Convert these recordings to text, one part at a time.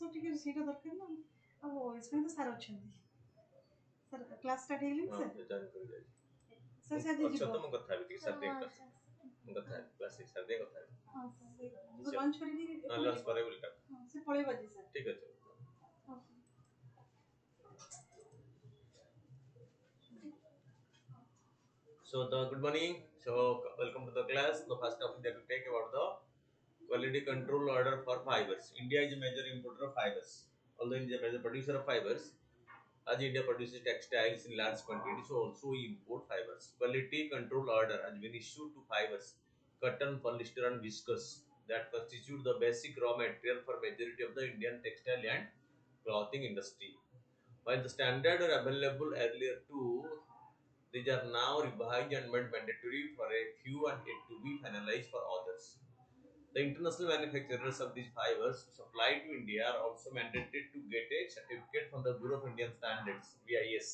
सो ठीक है सीटा दरकार ना अब इसमें तो सारा अछंती सर क्लास स्टार्ट हेली हां सर जॉइन कर जाय सर शायद अच्छा जीवो तो मग कथा भी सर देख मग कथा क्लास सर देख कथा हां सर लंच करेगी लंच करे बोलता हां से पळे बजे सर ठीक है so the good morning so welcome to the class the first topic that we take about the quality control order for fibers. India is a major importer of fibers, although India is a major producer of fibers. As India produces textiles in large quantity, so also we import fibers. Quality control order has been issued to fibers, cotton, polyester, and viscose that constitute the basic raw material for majority of the Indian textile and clothing industry. While the standard are available earlier too, these are now revised and made mandatory for a few and yet to be finalized for others. The international manufacturers of these fibers who supply to India are also mandated to get a certificate from the Bureau of Indian Standards (VIS),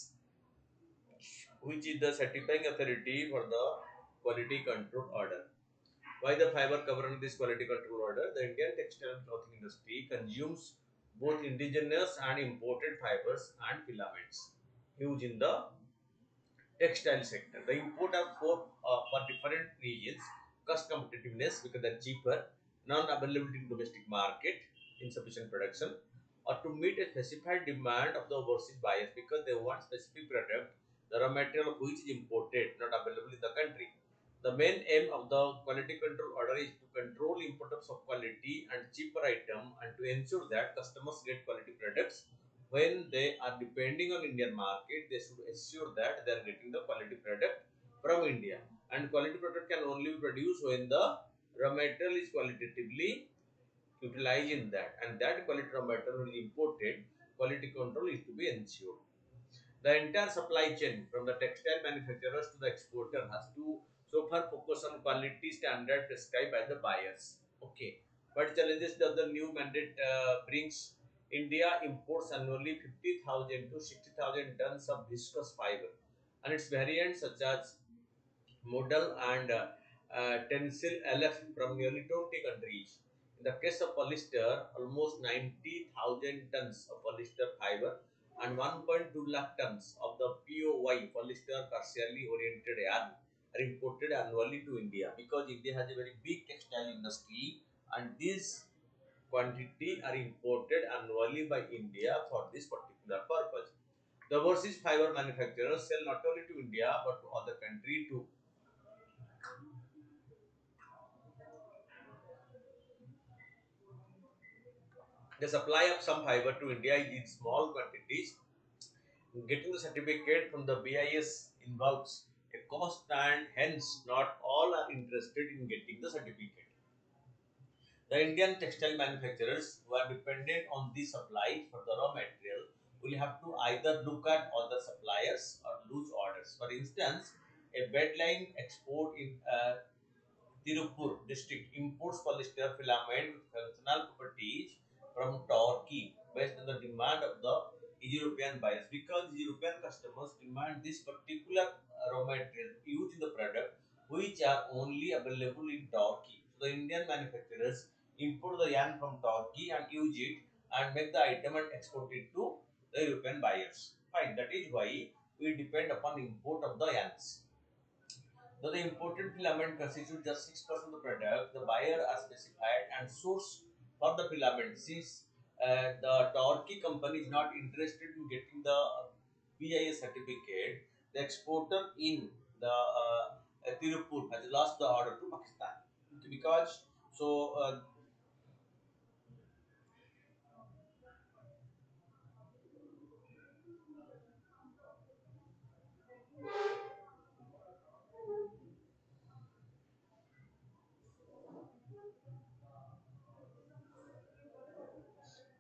which is the certifying authority for the quality control order. Why the fiber cover under this quality control order? The Indian textile and clothing industry consumes both indigenous and imported fibers and filaments used in the textile sector. The import of for different regions, cost competitiveness because they're cheaper, non-availability in domestic market, insufficient production, or to meet a specified demand of the overseas buyers because they want specific product, the raw material of which is imported, not available in the country. The main aim of the quality control order is to control import of quality and cheaper item and to ensure that customers get quality products when they are depending on Indian market, they should assure that they are getting the quality product from India. And quality product can only be produced when the raw material is qualitatively utilized in that. And that quality raw material is imported, quality control is to be ensured. The entire supply chain from the textile manufacturers to the exporter has to so far focus on quality standard prescribed by the buyers. Okay. What challenges does the new mandate brings? India imports annually 50,000 to 60,000 tons of viscose fiber and its variants such as modal and tensile LF from nearly 20 countries. In the case of polyester, almost 90,000 tons of polyester fiber and 1.2 lakh tons of the POY polyester partially oriented yarn are imported annually to India because India has a very big textile industry and these quantity are imported annually by India for this particular purpose. The overseas fiber manufacturers sell not only to India but to other countries too. The supply of some fiber to India is in small quantities. Getting the certificate from the BIS involves a cost and hence not all are interested in getting the certificate. The Indian textile manufacturers who are dependent on these supplies for the raw material will have to either look at other suppliers or lose orders. For instance, a bedline export in Tirupur district imports polyester filament with functional properties from Turkey based on the demand of the European buyers because European customers demand this particular raw material used in the product which are only available in Turkey. So the Indian manufacturers import the yarn from Turkey and use it and make the item and export it to the European buyers. Fine, that is why we depend upon import of the yarns. Though the imported filament constitutes just 6% of the product, the buyer are specified and source for the filament. Since the Turkey company is not interested in getting the BIS certificate, the exporter in the Tirupur has lost the order to Pakistan. Because so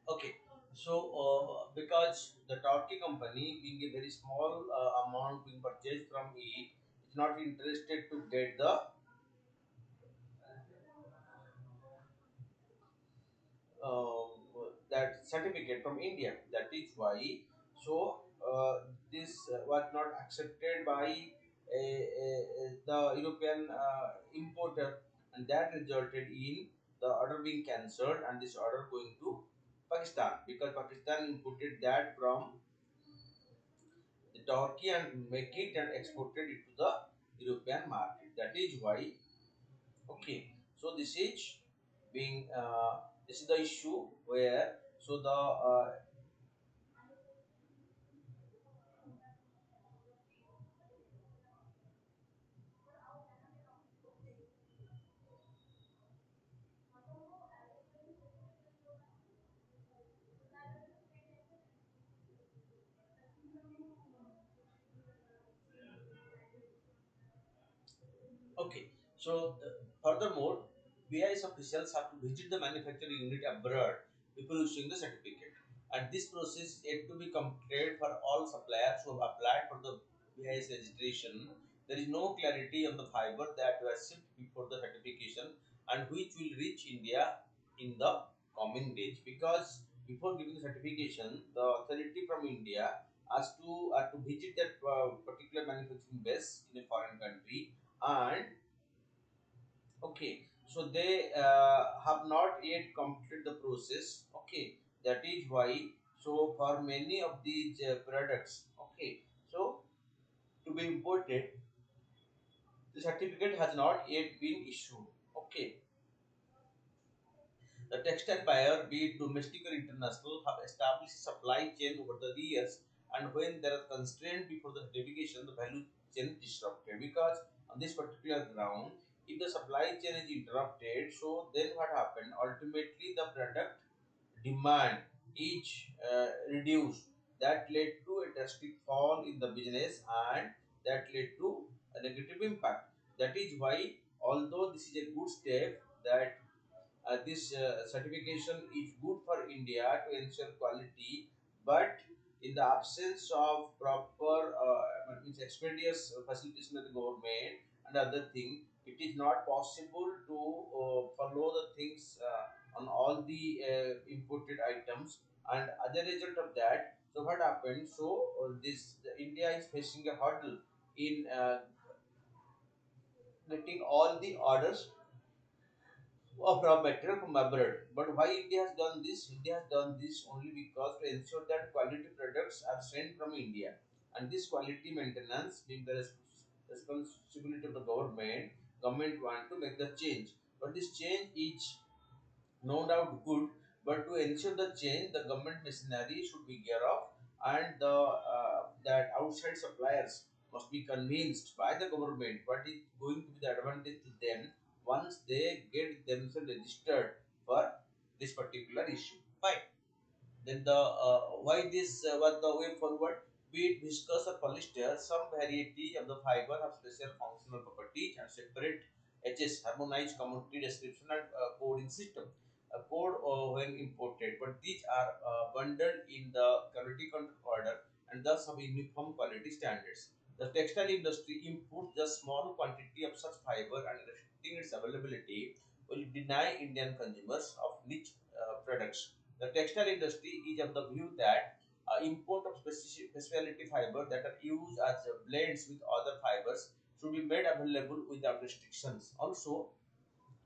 okay, so because the Turkey company being a very small amount being purchased from it, is not interested to get the uh, that certificate from India. That is why so this was not accepted by the European importer, and that resulted in the order being cancelled and this order going to Pakistan, because Pakistan imported that from the Turkey and make it and exported it to the European market. That is why, okay. So this is the issue where so the okay. So furthermore, BIS officials have to visit the manufacturing unit abroad before issuing the certificate, and this process is yet to be completed for all suppliers who have applied for the BIS registration. There is no clarity on the fiber that were shipped before the certification and which will reach India in the coming days. Because before giving the certification, the authority from India has to visit that particular manufacturing base in a foreign country, and okay, so they have not yet completed the process. Okay, that is why. So for many of these products, okay, so to be imported, the certificate has not yet been issued. Okay, the textile buyer, be it domestic or international, have established a supply chain over the years, and when there are constraints before the certification, the value chain is disrupted. Because on this particular ground, if the supply chain is interrupted, so then what happened? Ultimately, the product demand is reduced. That led to a drastic fall in the business, and that led to a negative impact. That is why, although this is a good step, that this certification is good for India to ensure quality, but in the absence of proper means expeditious facilitation of the government and other thing, it is not possible to follow the things on all the imported items. And other result of that, so what happened? So this the India is facing a hurdle in getting all the orders of raw material from abroad. But why India has done this? India has done this only because to ensure that quality products are sent from India, and this quality maintenance being the responsibility of the government. Government want to make the change, but this change is no doubt good, but to ensure the change, the government machinery should be gear off, and the that outside suppliers must be convinced by the government what is going to be the advantage to them once they get themselves registered for this particular issue. Fine. Then the why this was the way forward? Be it viscose or polyester, some variety of the fiber have special functional properties and separate HS, harmonized commodity description and coding system. A code when imported, but these are bundled in the quality control order and thus have uniform quality standards. The textile industry imports just small quantity of such fiber, and restricting its availability will deny Indian consumers of niche products. The textile industry is of the view that import of specialty fiber that are used as blends with other fibers should be made available without restrictions. Also,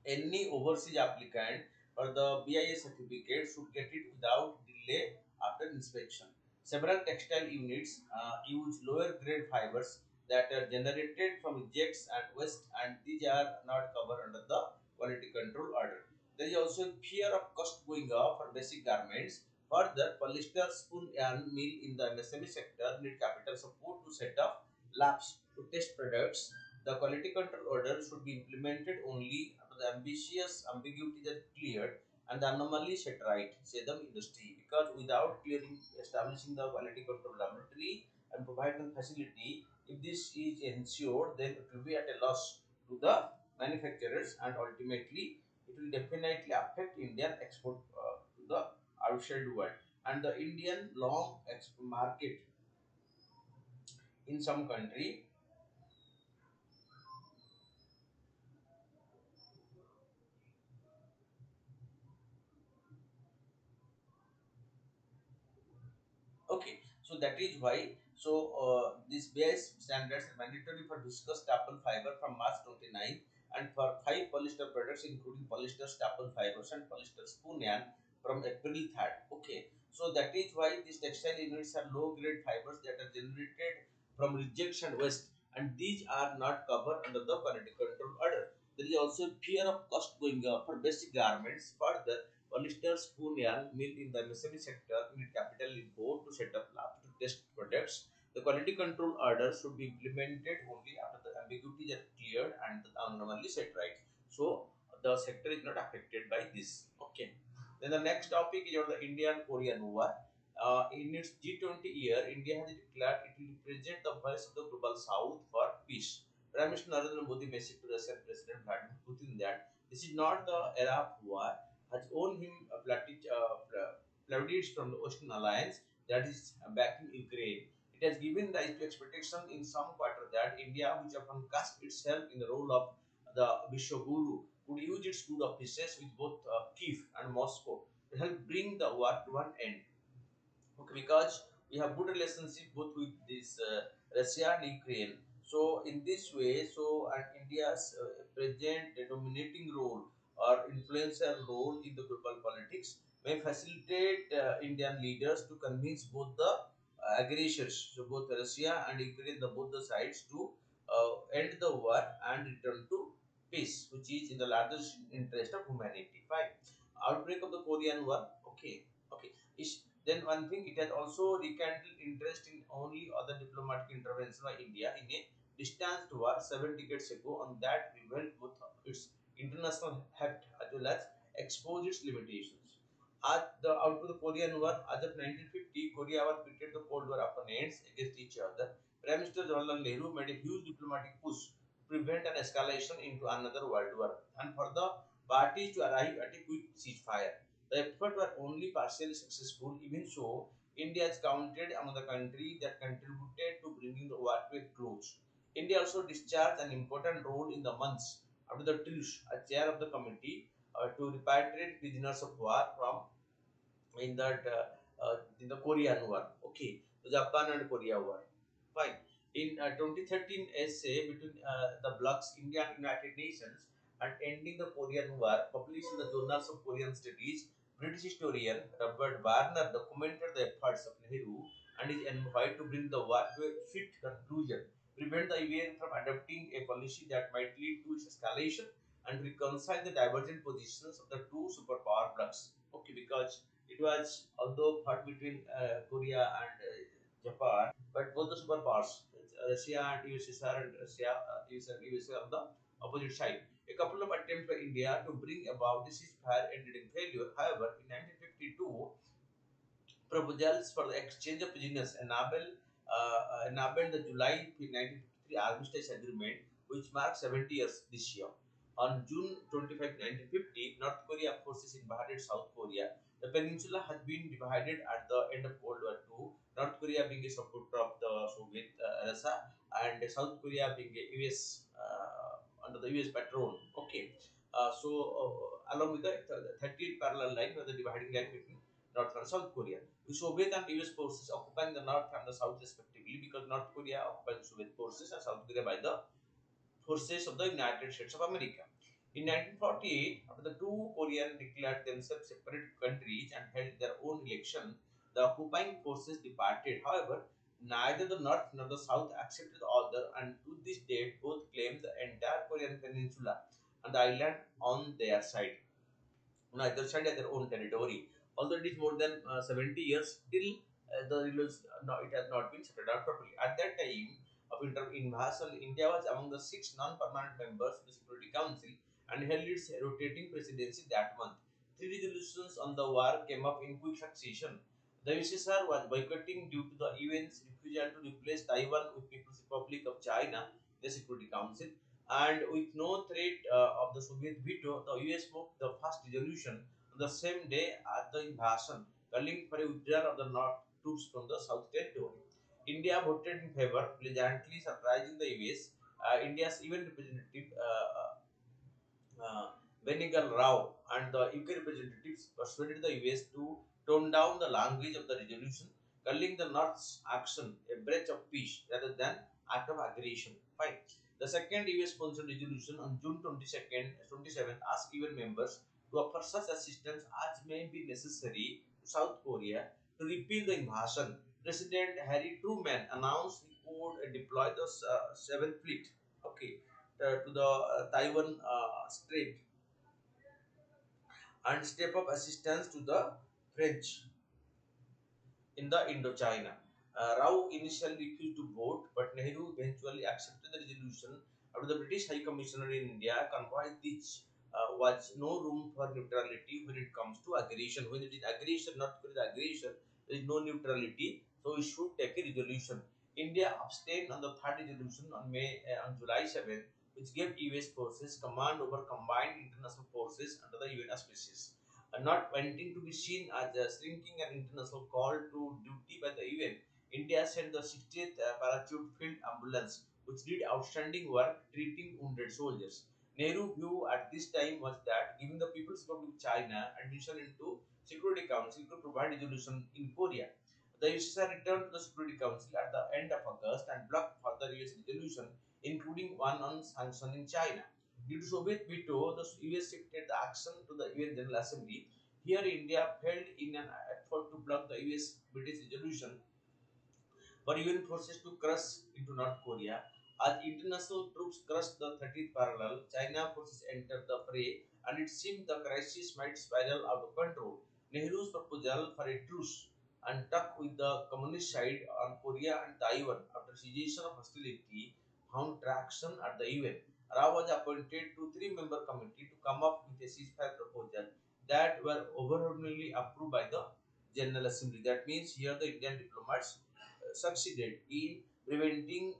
any overseas applicant for the BIS certificate should get it without delay after inspection. Several textile units use lower grade fibers that are generated from rejects and waste, and these are not covered under the quality control order. There is also fear of cost going up for basic garments. Further, polyester spoon yarn mill in the MSME sector need capital support to set up labs to test products. The quality control order should be implemented only after the ambitious ambiguities are cleared and the anomaly set right, say the industry. Because without clearing, establishing the quality control laboratory and providing facility, if this is ensured, then it will be at a loss to the manufacturers, and ultimately it will definitely affect Indian export to the outside world, and the Indian long market in some country. Okay, so that is why. So these base standards are mandatory for viscose staple fiber from March 29, and for 5 polyester products including polyester staple fibers and polyester spoon yarn from April 3rd. Okay, so that is why these textile units are low grade fibers that are generated from rejection waste, and these are not covered under the quality control order. There is also fear of cost going up for basic garments. Further, polyester spoon yarn mill in the MSME sector need capital import to set up labs to test products. The quality control order should be implemented only after the ambiguities are cleared and the anomaly set right. So the sector is not affected by this. Okay. Then the next topic is on the Indian-Korean War. In its G20 year, India has declared it will represent the voice of the global South for peace. Prime Minister Narendra Modi messaged to Russian President Vladimir Putin that this is not the era of war, has won him plaudits from the Ocean Alliance that is backing Ukraine. It has given rise to expectation in some quarter that India, which often cast itself in the role of the Vishwaguru, would use its good offices with both Kiev and Moscow to help bring the war to an end. Okay, because we have good relationship both with this Russia and Ukraine. So in this way, so and India's present dominating role or influential role in the global politics may facilitate Indian leaders to convince both the aggressors, so both Russia and Ukraine, the both the sides to end the war and return to peace, which is in the largest interest of humanity. Fine. Outbreak of the Korean War. Okay. Okay. Then one thing, it has also rekindled interest in only other diplomatic intervention by India in a distant war 7 decades ago, on that revealed both its international heft as well as exposed its limitations. At the out of the Korean War, as of 1950, Korea was pitted the Cold War opponents against each other. Prime Minister Jawaharlal Nehru made a huge diplomatic push to prevent an escalation into another world war and for the parties to arrive at a quick ceasefire. The efforts were only partially successful. Even so, India is counted among the countries that contributed to bringing the war to a close. India also discharged an important role in the months after the truce as chair of the committee to repatriate prisoners of war from in the Korean War. Okay, the Japan and Korea War. Fine. In 2013 essay between the blocs India and United Nations and ending the Korean War, published in the Journals of Korean Studies, British historian Robert Warner documented the efforts of Nehru and his envoy to bring the war to a swift conclusion, prevent the event from adopting a policy that might lead to its escalation, and reconcile the divergent positions of the two superpower blocs. Okay, because it was although fought between Korea and Japan, but both the superpowers, Russia and USSR and Russia, US and USA on the opposite side. A couple of attempts by India to bring about the ceasefire ended in failure. However, in 1952, proposals for the exchange of prisoners enabled the July 1953 Armistice Agreement, which marks 70 years this year. On June 25, 1950, North Korea forces invaded South Korea. The peninsula has been divided at the end of World War II, North Korea being a supporter of the Soviet Russia, and South Korea being a US under the US patron. Okay, along with the 38th parallel line, or the dividing line between North and South Korea. The Soviet and US forces occupying the North and the South respectively, because North Korea occupied the Soviet forces and South Korea by the forces of the United States of America. In 1948, after the two Koreans declared themselves separate countries and held their own election, the occupying forces departed. However, neither the North nor the South accepted the other, and to this date, both claim the entire Korean peninsula and the island on their side. On either side at their own territory. Although it is more than 70 years, still the rules, no, it has not been settled out properly. At that time of invasion, India was among the 6 non-permanent members of the Security Council and held its rotating presidency that month. Three resolutions on the war came up in quick succession. The USSR was boycotting due to the UN's refusal to replace Taiwan with People's Republic of China, the Security Council, and with no threat of the Soviet veto, the US moved the first resolution on the same day as the invasion, calling for a withdrawal of the North troops from the South Territory. India voted in favor, pleasantly surprising the US. India's UN representative uh, Venigal Rao and the UK representatives persuaded the US to tone down the language of the resolution, calling the North's action a breach of peace rather than act of aggression. Fine. The second US sponsored resolution on June 22nd, 27th asked UN members to offer such assistance as may be necessary South Korea to repeal the invasion. President Harry Truman announced he would deploy the Seventh Fleet, okay, to the Taiwan Strait and step up assistance to the French in the Indochina. Rao initially refused to vote, but Nehru eventually accepted the resolution after the British High Commissioner in India conveyed this was no room for neutrality when it comes to aggression. When it is aggression, not when it is aggression, there is no neutrality. So we should take a resolution. India abstained on the third resolution on July 7th, which gave US forces command over combined international forces under the UN auspices. Not wanting to be seen as a shrinking an international call to duty by the UN, India sent the 60th Parachute Field Ambulance, which did outstanding work treating wounded soldiers. Nehru's view at this time was that giving the People's Republic of China admission into Security Council could provide resolution in Korea. The USSR returned to the Security Council at the end of August and blocked further US resolution, including one on sanctioning China. Due to Soviet veto, the US shifted the action to the UN General Assembly. Here, India failed in an effort to block the US British resolution for UN forces to crush into North Korea. As international troops crushed the 30th parallel, China forces entered the fray, and it seemed the crisis might spiral out of control. Nehru's proposal for a truce and talk with the communist side on Korea and Taiwan after cessation of hostility found traction at the UN. Rao was appointed to three-member committee to come up with a ceasefire proposal that were overwhelmingly approved by the General Assembly. That means here the Indian diplomats succeeded in preventing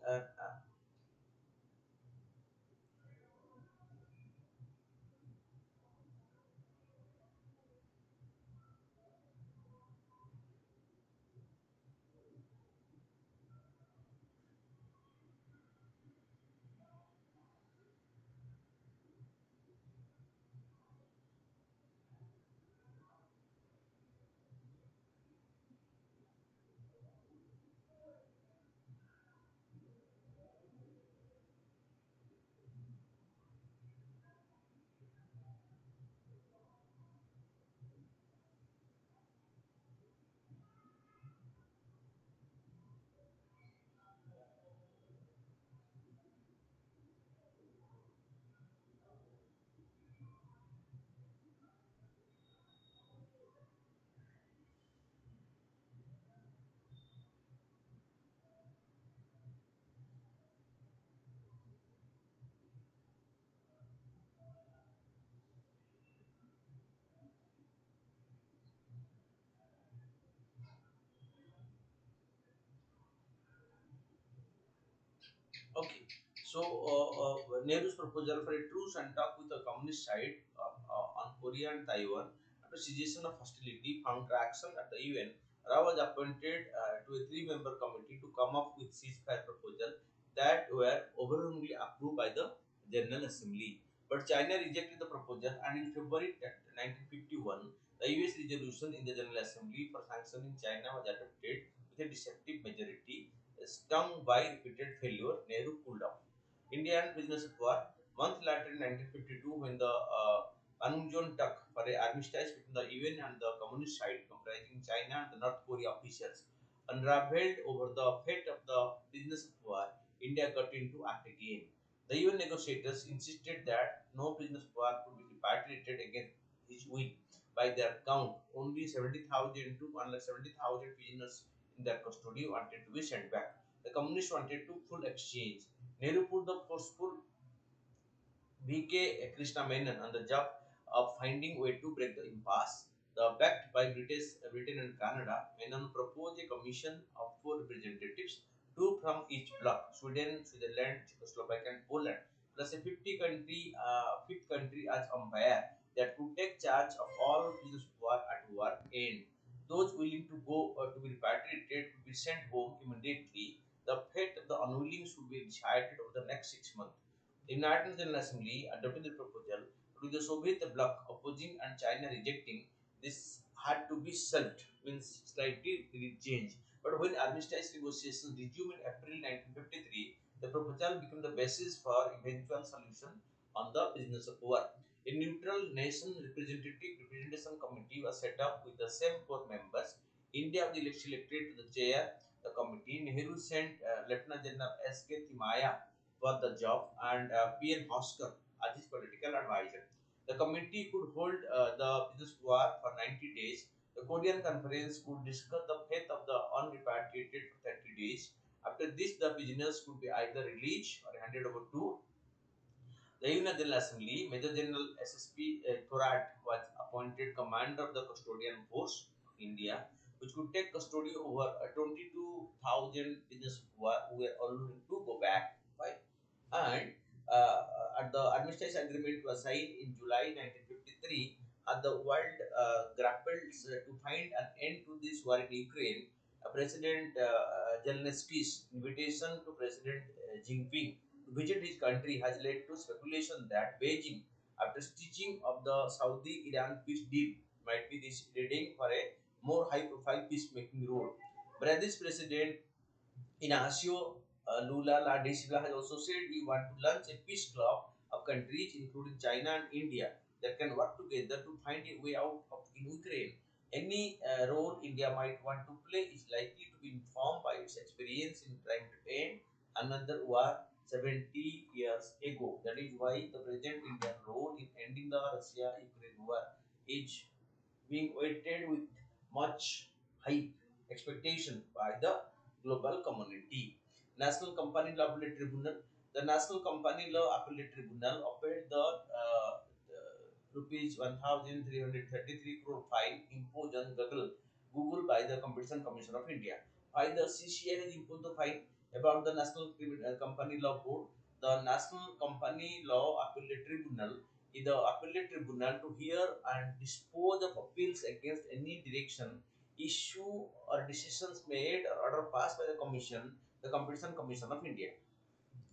okay. So, Nehru's proposal for a truce and talk with the communist side on Korea and Taiwan after cessation of hostility found traction at the UN. Rao was appointed to a three-member committee to come up with ceasefire proposals that were overwhelmingly approved by the General Assembly. But China rejected the proposal, and in February 1951, the US resolution in the General Assembly for sanctioning China was adopted with a deceptive majority. Stung by repeated failure, Nehru pulled out. Indian prisoners of war. Month later, in 1952, when the Panmunjom talk for a armistice between the UN and the communist side, comprising China and the North Korea officials, unraveled over the fate of the prisoners of war, India got into act again. The UN negotiators insisted that no prisoners of war could be repatriated against his will. By their count, only 70,000 to unlike 70,000 prisoners in their custody wanted to be sent back. The communists wanted to full exchange. Nehru put the forceful VK Krishna Menon on the job of finding way to break the impasse. Backed by Britain and Canada, Menon proposed a commission of four representatives, two from each bloc: Sweden, Switzerland, Czechoslovakia, and Poland, plus a fifth country as umpire that could take charge of all prisoners of war at war end. Those willing to go to be repatriated would be sent home immediately. The fate of the unwilling should be decided over the next 6 months. The United General Assembly adopted the proposal, with the Soviet bloc opposing and China rejecting. This had to be shelved, means slightly changed. But when armistice negotiations resumed in April 1953, the proposal became the basis for eventual solution on the business of war. A neutral nation representation committee was set up with the same four members. India was selected to the chair the committee. Nehru sent Lieutenant General S.K. Timaya for the job and P.N. Hosker as his political advisor. The committee could hold the business war for 90 days. The Korean conference could discuss the fate of the unrepatriated for 30 days. After this, the prisoners could be either released or handed over to the Union General Assembly. Major General SSP Thorat was appointed commander of the custodian force of India, which could take custody over 22,000 prisoners who were already to go back. Fine. And the armistice agreement was signed in July 1953. The world grappled to find an end to this war in Ukraine. President Zelensky's invitation to President Jinping to visit his country has led to speculation that Beijing, after stitching of the Saudi-Iran peace deal, might be this reading for a more high-profile peacemaking role. Brazil's President Inacio Lula La de Silva has also said we want to launch a peace club of countries, including China and India, that can work together to find a way out of in Ukraine. Any role India might want to play is likely to be informed by its experience in trying to end another war 70 years ago. That is why the present Indian role in ending the Russia-Ukraine war is being weighted with much hype expectation by the global community. National Company Law Appellate Tribunal. The National Company Law Appellate Tribunal upheld the rupees 1,333 crore fine imposed on Google by the Competition Commission of India. Why the CCI has imposed the fine about the National Company Law Board? The National Company Law Appellate Tribunal is the appellate tribunal to hear and dispose of appeals against any direction, issue or decisions made or order passed by the Commission, the Competition Commission of India.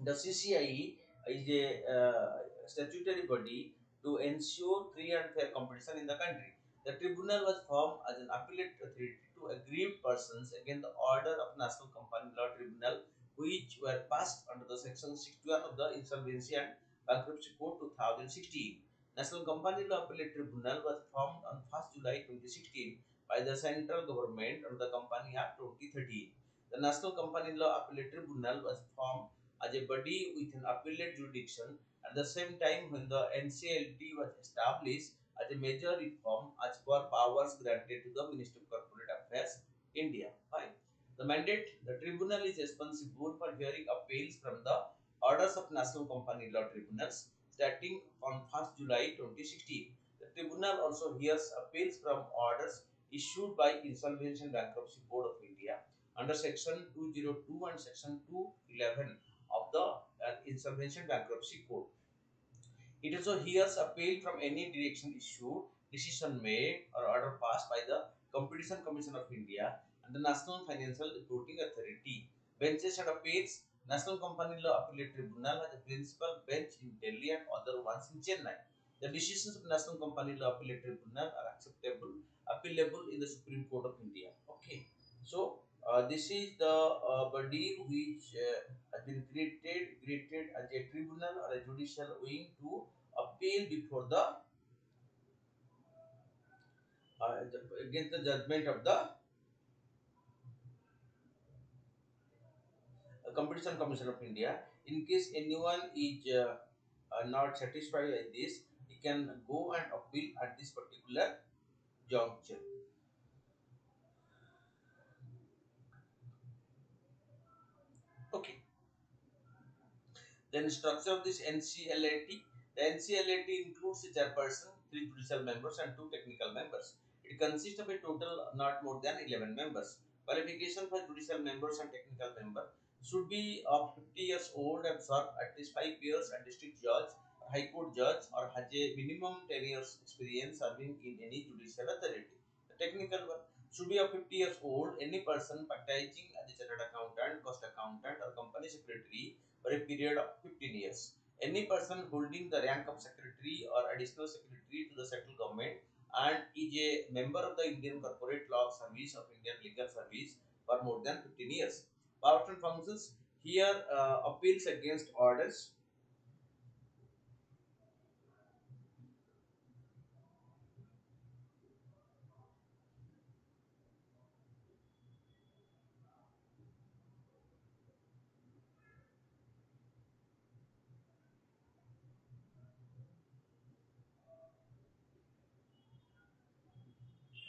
The CCI is a statutory body to ensure free and fair competition in the country. The tribunal was formed as an appellate authority to aggrieved persons against the order of National Company Law Tribunal, which were passed under the Section 61 of the Insolvency and Bankruptcy Code 2016. National Company Law Appellate Tribunal was formed on 1st July 2016 by the central government under the Company Act 2013. The National Company Law Appellate Tribunal was formed as a body with an appellate jurisdiction at the same time when the NCLT was established as a major reform as per powers granted to the Ministry of Corporate Affairs, India. Fine. The mandate, the tribunal is responsible for hearing appeals from the orders of National Company Law Tribunals starting on 1st July 2016. The tribunal also hears appeals from orders issued by Insolvency and Bankruptcy Board of India under Section 202 and Section 211 of the Insolvency and Bankruptcy Code. It also hears appeal from any direction issued, decision made, or order passed by the Competition Commission of India and the National Financial Reporting Authority. Benches and appeals. National Company Law Appellate Tribunal has a principal bench in Delhi and other ones in Chennai. The decisions of National Company Law Appellate Tribunal are appealable in the Supreme Court of India. Okay, so this is the body which has been created as a tribunal or a judicial wing to appeal before against the judgment of the Competition Commission of India. In case anyone is not satisfied with this, he can go and appeal at this particular juncture. Okay. Then structure of this NCLAT. The NCLAT includes a chairperson, 3 judicial members and 2 technical members. It consists of a total not more than 11 members. Qualification for judicial members and technical member should be of 50 years old and served at least 5 years as district judge, high court judge, or has a minimum 10 years experience serving in any judicial authority. The technical one should be of 50 years old. Any person practicing as a chartered accountant, cost accountant, or company secretary for a period of 15 years. Any person holding the rank of secretary or additional secretary to the central government and is a member of the Indian Corporate Law Service of Indian Legal Service for more than 15 years. Powers and functions. Here appeals against orders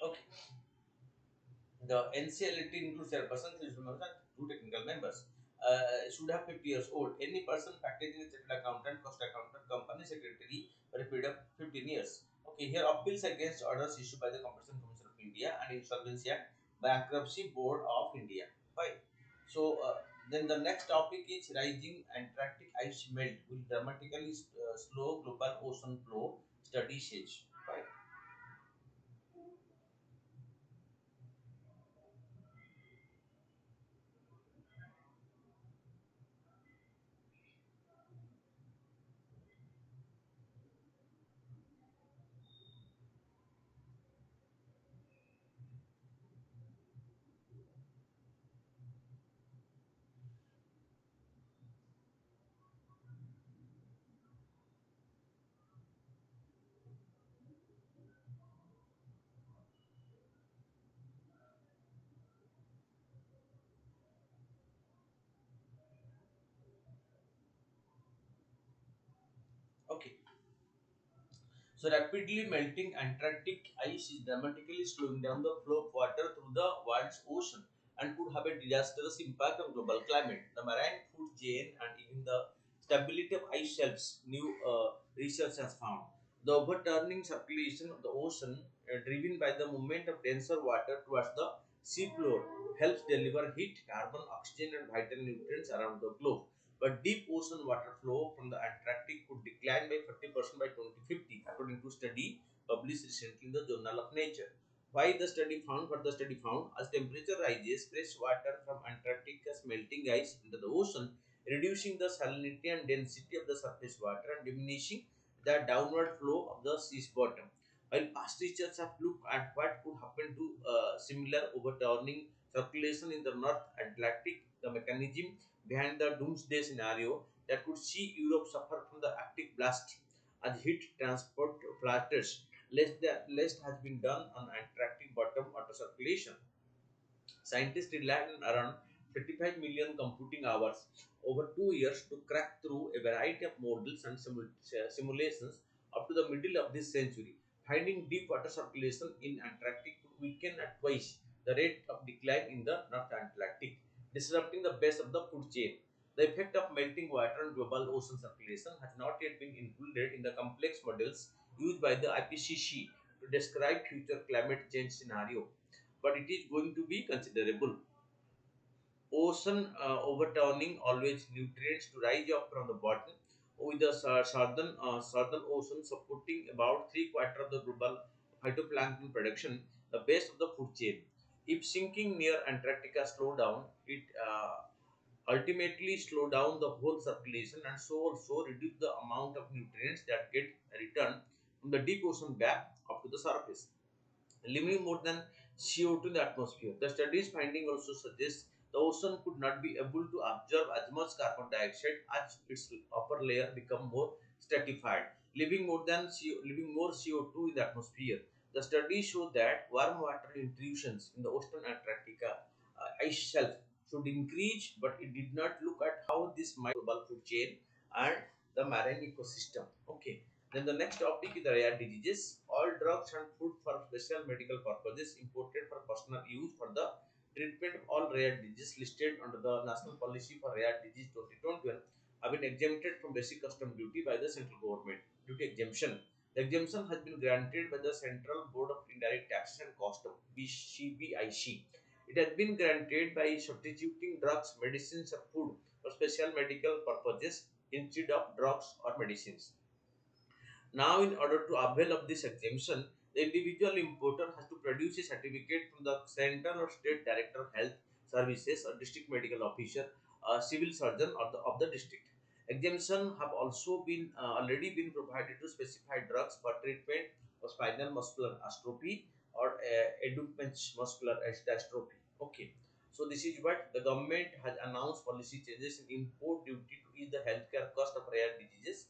Okay, the NCLT includes a person who is members and two technical members. Should have 50 years old. Any person practicing a chartered accountant, cost accountant, company secretary for a period of 15 years. Okay, here appeals against orders issued by the Competition Commission of India and Insolvency Act, Bankruptcy Board of India. Fine. So then the next topic is rising Antarctic ice melt will dramatically slow global ocean flow. Study says. Fine. Okay. So rapidly melting Antarctic ice is dramatically slowing down the flow of water through the world's ocean and could have a disastrous impact on global climate. The marine food chain and even the stability of ice shelves, new research has found. The overturning circulation of the ocean, driven by the movement of denser water towards the seafloor, helps deliver heat, carbon, oxygen, and vital nutrients around the globe. But deep ocean water flow from the Antarctic could decline by 40% by 2050, according to study published recently in the Journal of Nature. Why the study found? What the study found? As temperature rises, fresh water from Antarctic is melting ice into the ocean, reducing the salinity and density of the surface water and diminishing the downward flow of the sea's bottom. While past research have looked at what could happen to similar overturning circulation in the North Atlantic, the mechanism behind the doomsday scenario that could see Europe suffer from the Arctic blast as heat transport flatters. Less has been done on Antarctic bottom water circulation. Scientists relied on around 35 million computing hours over 2 years to crack through a variety of models and simulations up to the middle of this century. Finding deep water circulation in Antarctic could weaken at twice the rate of decline in the North Atlantic, disrupting the base of the food chain. The effect of melting water on global ocean circulation has not yet been included in the complex models used by the IPCC to describe future climate change scenario, but it is going to be considerable. Ocean overturning always nutrients to rise up from the bottom, with the southern ocean supporting about three-quarter of the global phytoplankton production, the base of the food chain. If sinking near Antarctica slow down, it ultimately slow down the whole circulation and so also reduce the amount of nutrients that get returned from the deep ocean back up to the surface, leaving more than CO2 in the atmosphere. The study's finding also suggests the ocean could not be able to absorb as much carbon dioxide as its upper layer become more stratified, leaving more CO2 in the atmosphere. The study showed that warm water intrusions in the Western Antarctica ice shelf should increase, but it did not look at how this might global food chain and the marine ecosystem. Okay. Then the next topic is the rare diseases. All drugs and food for special medical purposes imported for personal use for the treatment of all rare diseases listed under the National Policy for Rare Disease 2021 have been exempted from basic custom duty by the central government. Due to exemption, the exemption has been granted by the Central Board of Indirect Taxes and Custom (CBIC). It has been granted by substituting drugs, medicines, or food for special medical purposes instead of drugs or medicines. Now, in order to avail of this exemption, the individual importer has to produce a certificate from the central or state director of health services or district medical officer, civil surgeon of the district. Exemption have also been already been provided to specified drugs for treatment of spinal muscular atrophy or Edukmen's muscular dystrophy. Okay. So this is what the government has announced policy changes in import duty to ease the healthcare cost of rare diseases,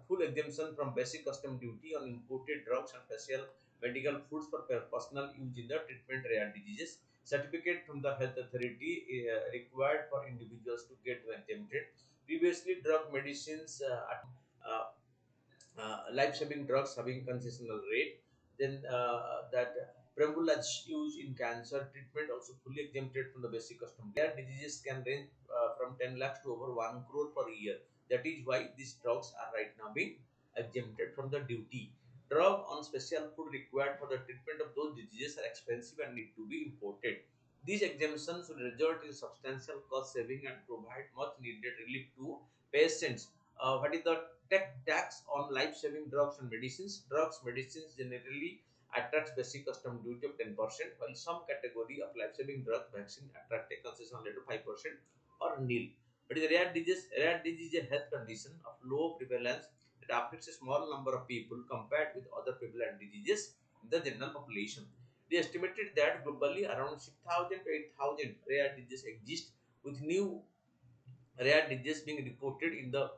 full exemption from basic custom duty on imported drugs and special medical foods for personal use in the treatment rare diseases. Certificate from the health authority required for individuals to get exempted. Previously, drug medicines life-saving drugs having concessional rate. Then that Premolage used in cancer treatment also fully exempted from the basic custom. Rare diseases can range from 10 lakhs to over 1 crore per year. That is why these drugs are right now being exempted from the duty. Drug on special food required for the treatment of those diseases are expensive and need to be imported. These exemptions will result in substantial cost saving and provide much needed relief to patients. What is the tax on life-saving drugs and medicines? Drugs, medicines generally attracts basic custom duty of 10%, while some category of life-saving drug vaccine attract a concession rate of 5% or nil. But is a rare disease. Rare disease is a health condition of low prevalence that affects a small number of people compared with other prevalent diseases in the general population. They estimated that globally around 6,000 to 8,000 rare diseases exist, with new rare diseases being reported in the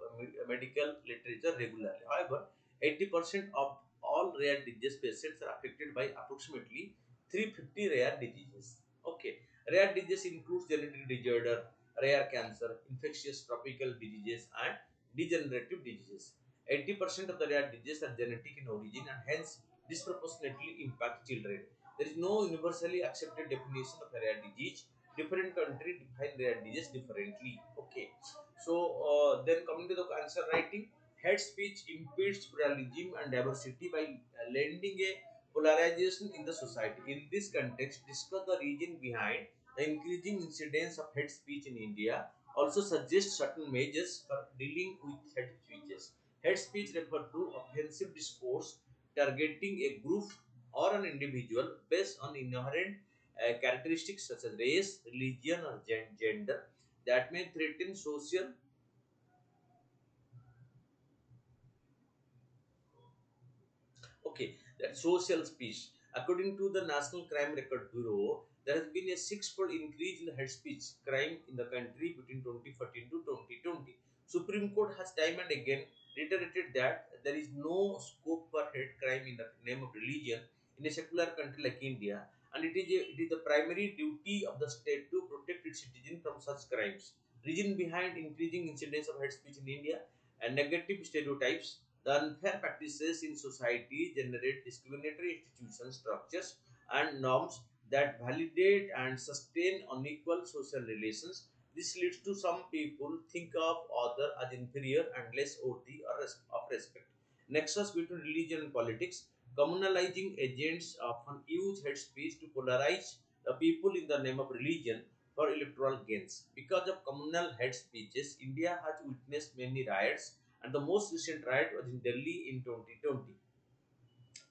medical literature regularly. However, 80% of all rare disease patients are affected by approximately 350 rare diseases. Okay, rare diseases includes genetic disorder, rare cancer, infectious tropical diseases, and degenerative diseases. 80% of the rare diseases are genetic in origin and hence disproportionately impact children. There is no universally accepted definition of a rare disease. Different countries define rare disease differently. Okay, so then coming to the answer writing, hate speech impedes pluralism and diversity by lending a polarization in the society. In this context, discuss the reason behind the increasing incidence of hate speech in India. Also suggest certain measures for dealing with hate speeches. Hate speech refer to offensive discourse targeting a group or an individual based on inherent characteristics such as race, religion, or gender that may threaten social. Okay, that social speech. According to the National Crime Record Bureau, there has been a six-fold increase in the hate speech crime in the country between 2014 to 2020. Supreme Court has time and again reiterated that there is no scope for hate crime in the name of religion in a secular country like India, and it is the primary duty of the state to protect its citizens from such crimes. Reason behind increasing incidence of hate speech in India and negative stereotypes, the unfair practices in society generate discriminatory institution structures and norms that validate and sustain unequal social relations. This leads to some people think of other as inferior and less worthy of respect. Nexus between religion and politics. Communalizing agents often use hate speech to polarize the people in the name of religion for electoral gains. Because of communal hate speeches, India has witnessed many riots, and the most recent riot was in Delhi in 2020.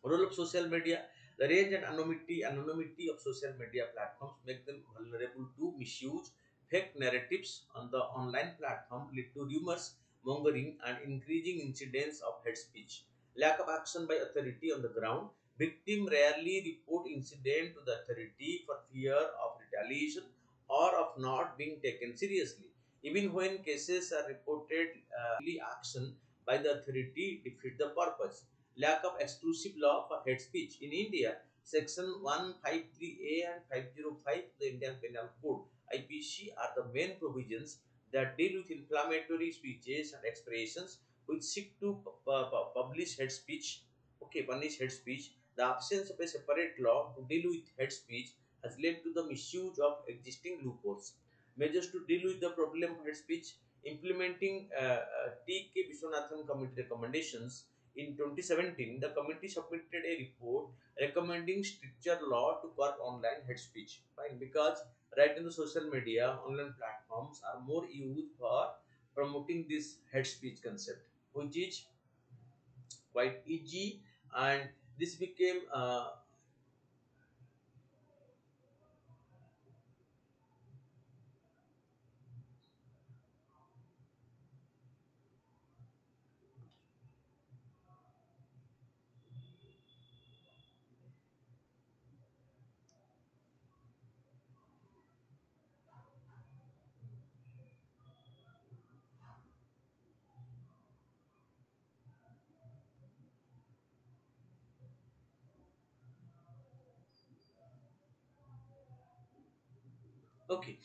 Role of social media. The range and anonymity of social media platforms make them vulnerable to misuse. Fake narratives on the online platform lead to rumors, mongering, and increasing incidents of hate speech. Lack of action by authority on the ground. Victims rarely report incident to the authority for fear of retaliation or of not being taken seriously. Even when cases are reported, action by the authority defeat the purpose. Lack of exclusive law for hate speech. In India, Section 153A and 505 of the Indian Penal Code (IPC) are the main provisions that deal with inflammatory speeches and expressions which seek to publish hate speech. Okay, punish hate speech. The absence of a separate law to deal with hate speech has led to the misuse of existing loopholes. Measures to deal with the problem of hate speech: implementing T.K. Viswanathan Committee recommendations. In 2017, the committee submitted a report recommending stricter law to curb online hate speech. Fine, because right in the social media, online platforms are more used for promoting this hate speech concept, which is quite easy, and this became okay.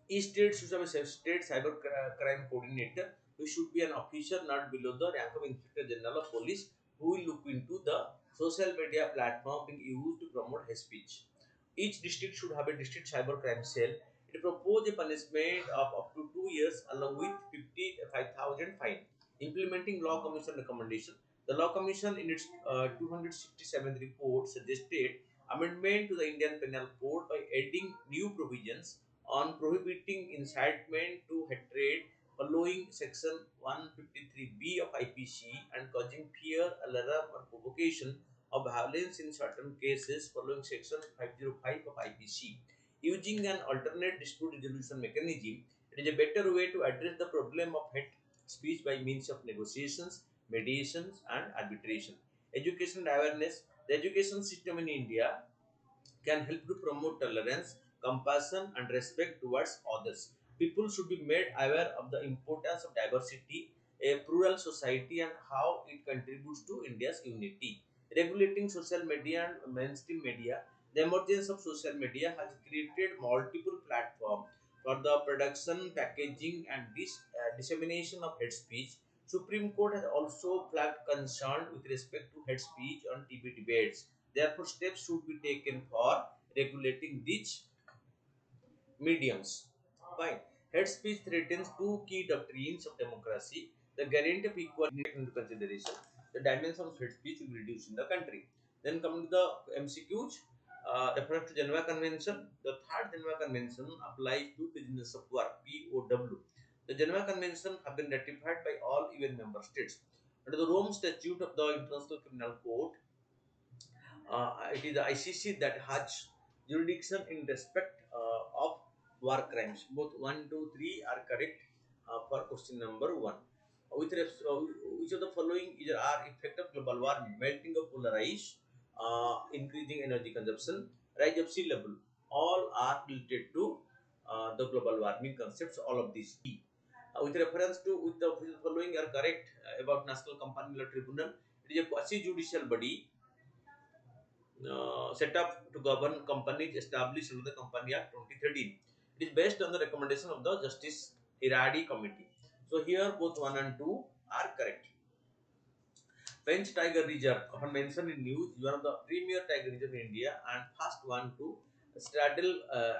Each state should have a state cyber crime coordinator who should be an officer not below the rank of Inspector General of Police, who will look into the social media platform being used to promote hate speech. Each district should have a district cybercrime cell. It proposed a punishment of up to 2 years along with 55,000 fine. Implementing Law Commission recommendation. The Law Commission in its 267th report suggested amendment to the Indian Penal Code by adding new provisions on prohibiting incitement to hatred following section 153B of IPC and causing fear, alarm or provocation of violence in certain cases following section 505 of IPC. Using an alternate dispute resolution mechanism, it is a better way to address the problem of hate speech by means of negotiations, mediations and arbitration. Education and awareness. The education system in India can help to promote tolerance, compassion, and respect towards others. People should be made aware of the importance of diversity, a plural society, and how it contributes to India's unity. Regulating social media and mainstream media. The emergence of social media has created multiple platforms for the production, packaging, and dissemination of hate speech. Supreme Court has also flagged concern with respect to hate speech on TV debates. Therefore, steps should be taken for regulating these mediums. Fine. Hate speech threatens two key doctrines of democracy: the guarantee of equality into consideration. The dimension of hate speech will be reduced in the country. Then coming to the MCQs, the first Geneva Convention, the third Geneva Convention applies to prisoners of war (POW). The Geneva Convention have been ratified by all UN member states. Under the Rome Statute of the International Criminal Court, it is the ICC that has jurisdiction in respect of war crimes. Both 1, 2, 3 are correct for question number 1. Which of the following are effect of global warming? Melting of polar ice, increasing energy consumption, rise of sea level. All are related to the global warming concepts. All of these. With reference to with the following are correct about National Company Law Tribunal. It is a quasi judicial body set up to govern companies established under the Company Act 2013. It is based on the recommendation of the Justice Iradi Committee. So here both 1 and 2 are correct. French Tiger Reserve, often mentioned in news, is one of the premier tiger reserve in India and first one to straddle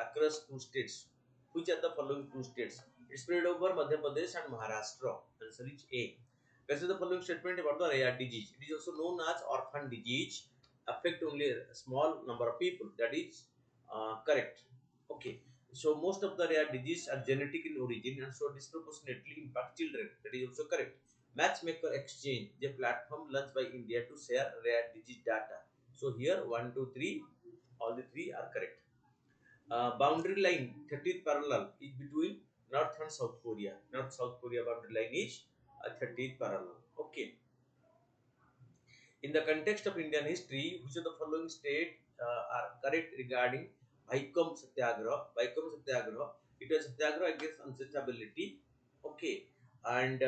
across two states. Which are the following two states? It is spread over Madhya Pradesh and Maharashtra. Answer is A. Consider the following statement about the rare disease. It is also known as orphan disease, affect only a small number of people. That is correct. Okay. So most of the rare diseases are genetic in origin and so disproportionately impact children. That is also correct. Matchmaker Exchange, the platform launched by India to share rare disease data. So here 1, 2, 3, all the three are correct. Boundary line 30th parallel is between North and South Korea. North-South Korea boundary line is 30th parallel. Okay. In the context of Indian history, which of the following state are correct regarding Vaikom Satyagraha? Vaikom Satyagraha, it was Satyagraha against unsustainability, okay, and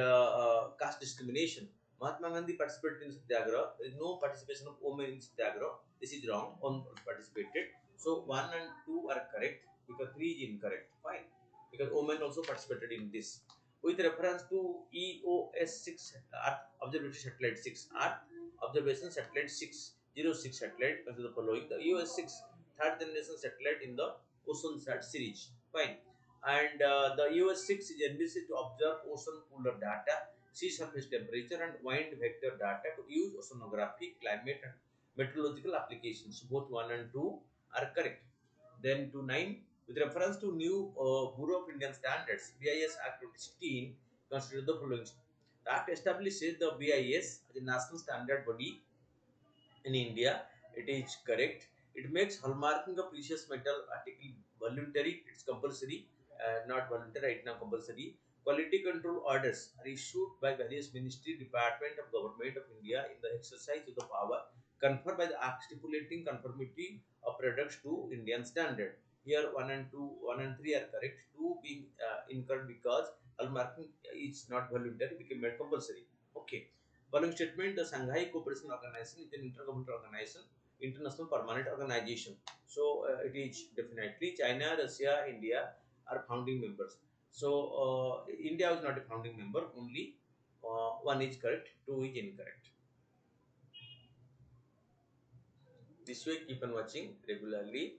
caste discrimination. Mahatma Gandhi participated in Satyagraha. There is no participation of women in Satyagraha. This is wrong. One participated. So 1 and 2 are correct because 3 is incorrect. Fine. Because women also participated in this. With reference to EOS 6 Earth Observatory Satellite 6 Earth Observation Satellite 606 satellite, consider the following: the US 6 third generation satellite in the OceanSat series. Fine. And the US 6 is envisaged to observe ocean polar data, sea surface temperature, and wind vector data to use oceanography, climate, and meteorological applications. Both 1 and 2 are correct. Then to 9, with reference to new Bureau of Indian Standards, BIS Act 2016, consider the following. The Act establishes the BIS as a national standard body in India. It is correct. It makes hallmarking of precious metal article voluntary. It's compulsory, not voluntary. It's now compulsory. Quality control orders are issued by various ministry, department of government of India in the exercise of the power conferred by the Act stipulating conformity of products to Indian standard. Here 1 and 2, 1 and 3 are correct. 2 being incorrect because hallmarking is not voluntary, became made compulsory. Okay. Following statement: the Shanghai Cooperation Organization is an intergovernmental organization, international permanent organization. So it is definitely China, Russia, India are founding members. So India is not a founding member. Only 1 is correct, 2 is incorrect. This way, keep on watching regularly.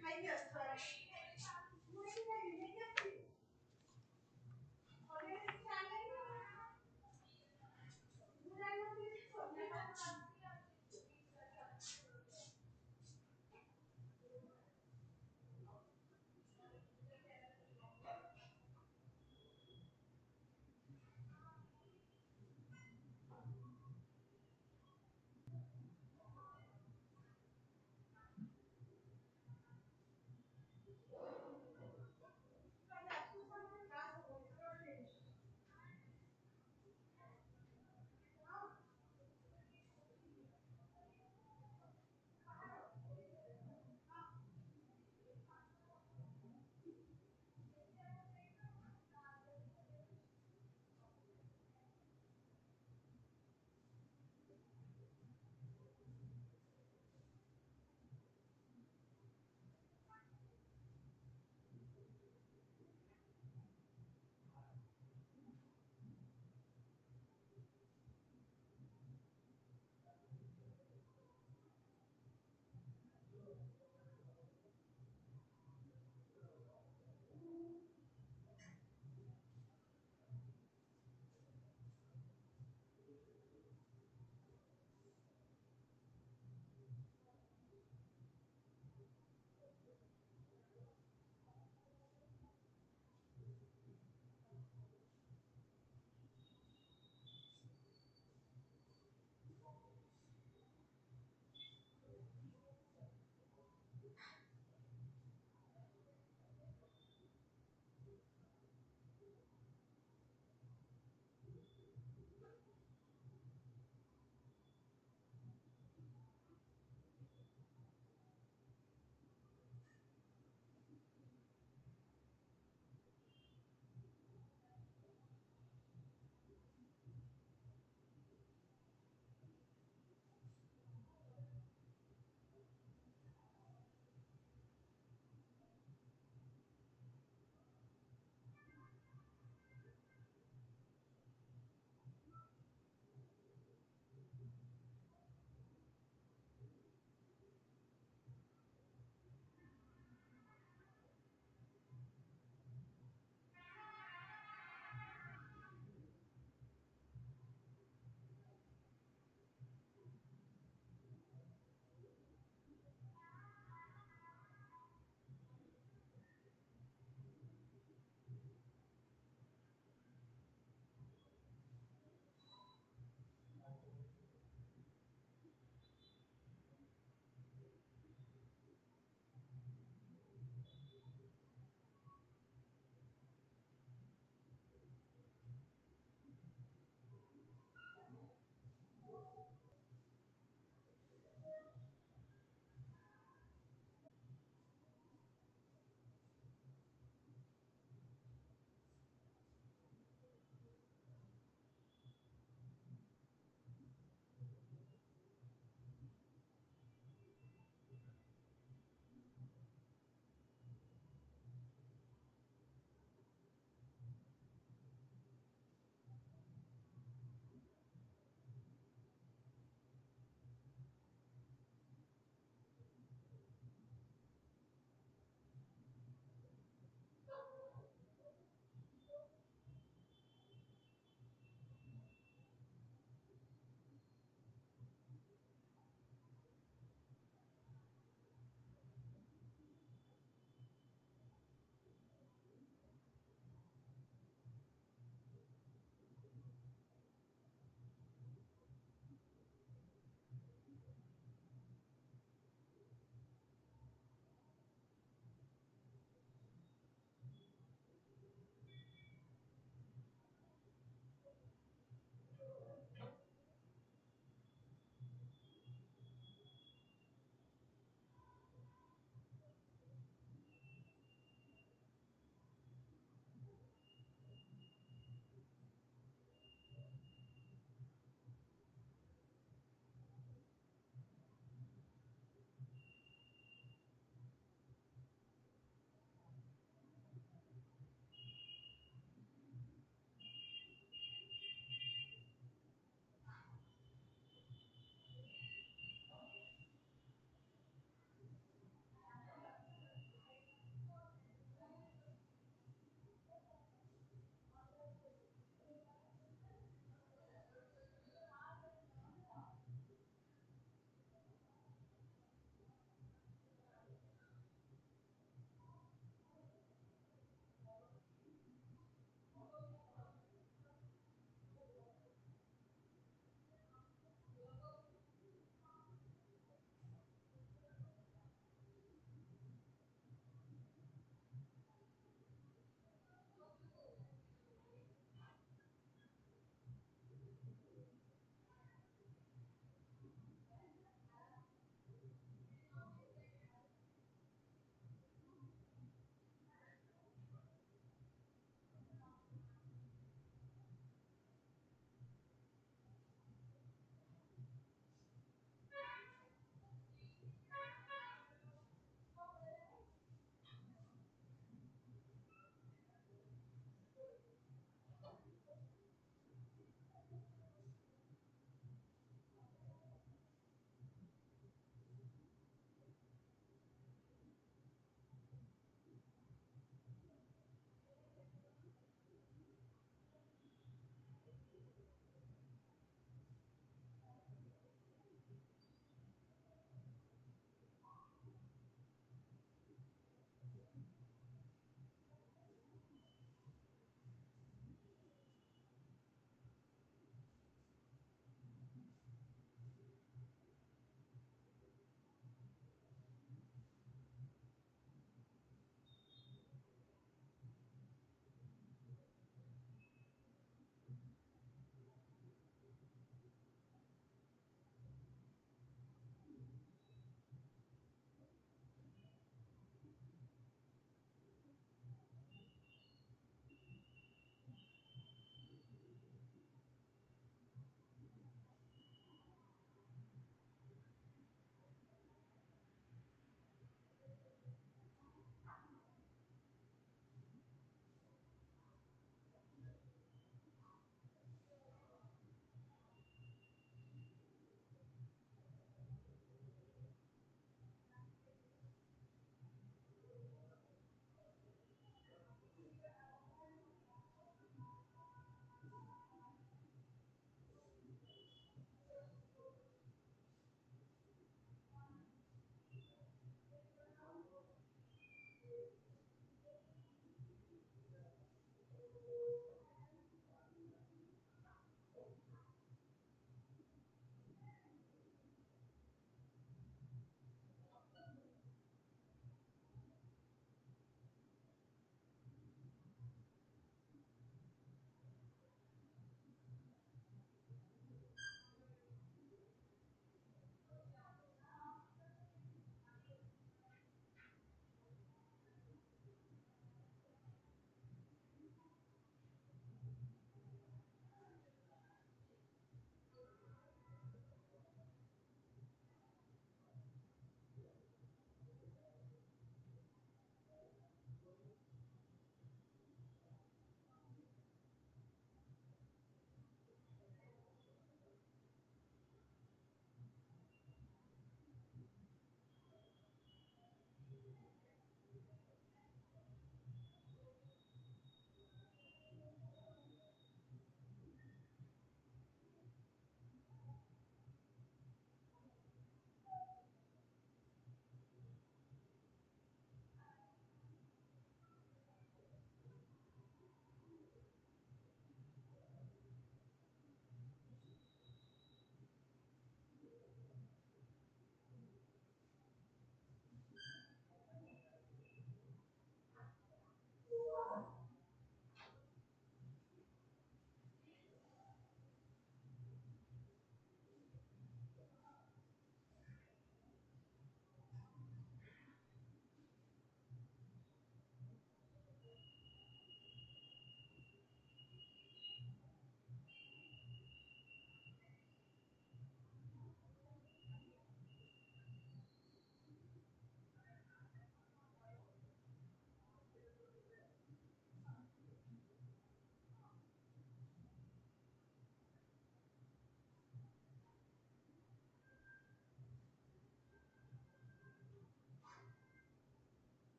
ଖାଇକି ଆସିଥା